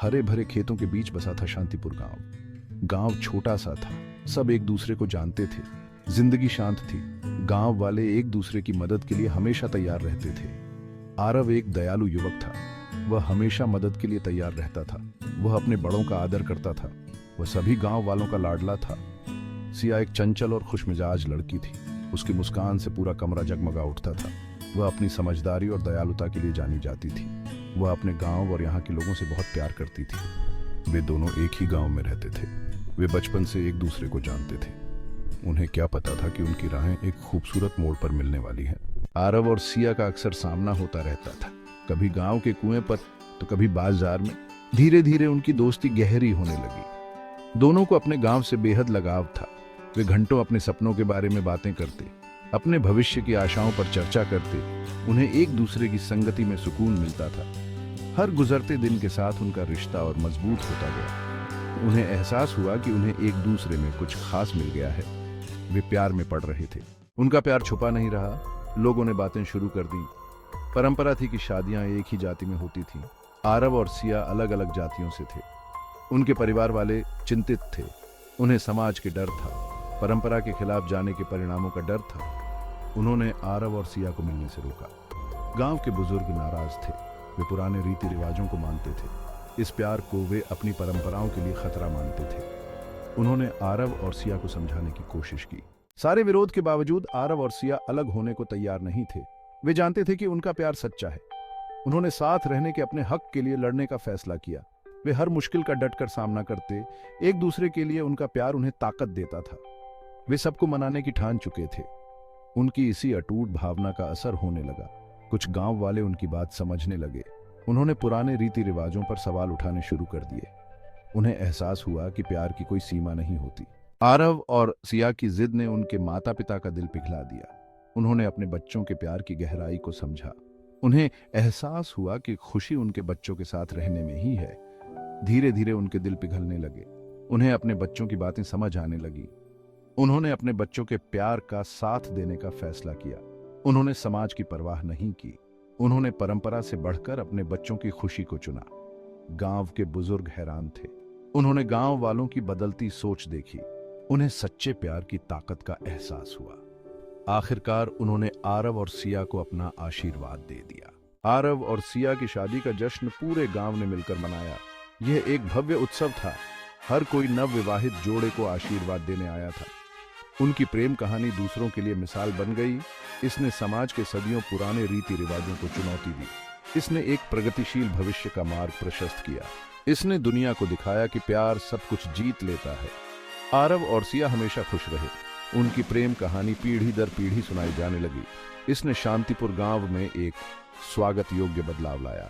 हरे भरे खेतों के बीच बसा था शांतिपुर गांव। गांव छोटा सा था, सब एक दूसरे को जानते थे। जिंदगी शांत थी। गांव वाले एक दूसरे की मदद के लिए हमेशा तैयार रहते थे। आरव एक दयालु युवक था। वह हमेशा मदद के लिए तैयार रहता था। वह अपने बड़ों का आदर करता था। वह सभी गांव वालों का लाडला था। सिया एक चंचल और खुशमिजाज लड़की थी। उसकी मुस्कान से पूरा कमरा जगमगा उठता था। वह अपनी समझदारी और दयालुता के लिए जानी जाती थी। वह अपने गांव और यहाँ के लोगों से बहुत प्यार करती थी। वे दोनों एक ही गांव में रहते थे। वे बचपन से एक दूसरे को जानते थे। उन्हें क्या पता था कि उनकी राहें एक खूबसूरत मोड़ पर मिलने वाली हैं। आरव और सिया का अक्सर सामना होता रहता था, कभी गांव के कुएं पर तो कभी बाजार में। धीरे धीरे उनकी दोस्ती गहरी होने लगी। दोनों को अपने गांव से बेहद लगाव था। वे घंटों अपने सपनों के बारे में बातें करते, अपने भविष्य की आशाओं पर चर्चा करते। उन्हें एक दूसरे की संगति में सुकून मिलता था। हर गुजरते दिन के साथ उनका रिश्ता और मजबूत होता गया। उन्हें एहसास हुआ कि उन्हें एक दूसरे में कुछ खास मिल गया है। वे प्यार में पड़ रहे थे। उनका प्यार छुपा नहीं रहा। लोगों ने बातें शुरू कर दी। परंपरा थी कि शादियां एक ही जाति में होती थीं। आरव और सिया अलग अलग जातियों से थे। उनके परिवार वाले चिंतित थे। उन्हें समाज के डर था, परंपरा के खिलाफ जाने के परिणामों का डर था। उन्होंने आरव और सिया को मिलने से रोका। गांव के बुजुर्ग नाराज थे। वे पुराने रीति रिवाजों को मानते थे। इस प्यार को वे अपनी परंपराओं के लिए खतरा मानते थे। उन्होंने आरव और सिया को समझाने की कोशिश की। सारे विरोध के बावजूद आरव और सिया अलग होने को तैयार नहीं थे। वे जानते थे कि उनका प्यार सच्चा है। उन्होंने साथ रहने के अपने हक के लिए लड़ने का फैसला किया। वे हर मुश्किल का डटकर सामना करते। एक दूसरे के लिए उनका प्यार उन्हें ताकत देता था। वे सबको मनाने की ठान चुके थे। उनकी इसी अटूट भावना का असर होने लगा। कुछ गांव वाले उनकी बात समझने लगे। उन्होंने पुराने रीति रिवाजों पर सवाल उठाने शुरू कर दिए। उन्हें एहसास हुआ कि प्यार की कोई सीमा नहीं होती। आरव और सिया की जिद ने उनके माता पिता का दिल पिघला दिया। उन्होंने अपने बच्चों के प्यार की गहराई को समझा। उन्हें एहसास हुआ कि खुशी उनके बच्चों के साथ रहने में ही है। धीरे धीरे उनके दिल पिघलने लगे। उन्हें अपने बच्चों की बातें समझ आने लगी। उन्होंने अपने बच्चों के प्यार का साथ देने का फैसला किया। उन्होंने समाज की परवाह नहीं की। उन्होंने परंपरा से बढ़कर अपने बच्चों की खुशी को चुना। गांव के बुजुर्ग हैरान थे। उन्होंने गांव वालों की बदलती सोच देखी। उन्हें सच्चे प्यार की ताकत का एहसास हुआ। आखिरकार उन्होंने आरव और सिया को अपना आशीर्वाद दे दिया। आरव और सिया की शादी का जश्न पूरे गांव ने मिलकर मनाया। यह एक भव्य उत्सव था। हर कोई नवविवाहित जोड़े को आशीर्वाद देने आया था। उनकी प्रेम कहानी दूसरों के लिए मिसाल बन गई। इसने समाज के सदियों पुराने रीति रिवाजों को चुनौती दी। इसने एक प्रगतिशील भविष्य का मार्ग प्रशस्त किया। इसने दुनिया को दिखाया कि प्यार सब कुछ जीत लेता है। आरव और सिया हमेशा खुश रहे। उनकी प्रेम कहानी पीढ़ी दर पीढ़ी सुनाई जाने लगी। इसने शांतिपुर गांव में एक स्वागत योग्य बदलाव लाया।